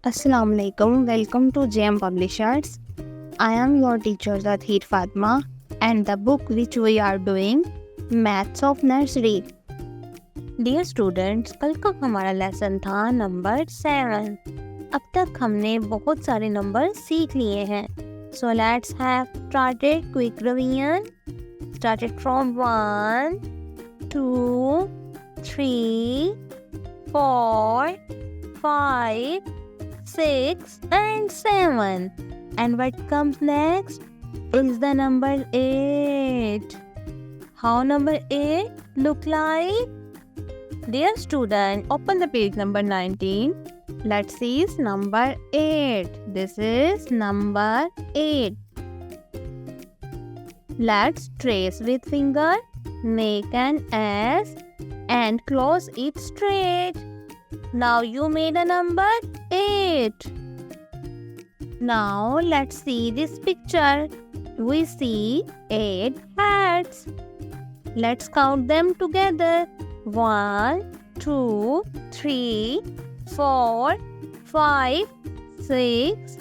Assalamu alaikum. Welcome to JM Publishers. I am your teacher Zathir Fatma and the book which we are doing Maths of Nursery. Dear students, कल का हमारा lesson था number 7. अब तक हमने बहुत सारे नंबर सीख लिए हैं. So let's have started quick revision. Started from 1, 2, 3, 4, 5, 6 and 7. And what comes next is the number 8. How number 8 look like? Dear student, open the page number 19. Let's see is number 8. This is number 8. Let's trace with finger, make an S and close it straight. Now you made a number 8. Now let's see this picture. We see 8 hats. Let's count them together. 1, 2, 3, 4, 5, 6,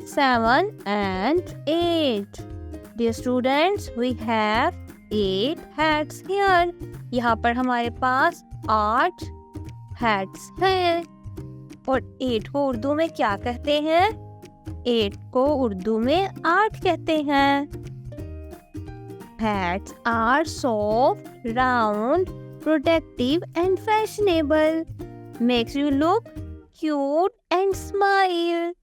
7 and 8. Dear students, we have 8 hats here. यहाँ पर हमारे पास 8 hats हैं. और 8 को उर्दू में क्या कहते हैं? 8 को उर्दू में 8 कहते हैं. Hats are soft, round, protective and fashionable. Makes you look cute and smile.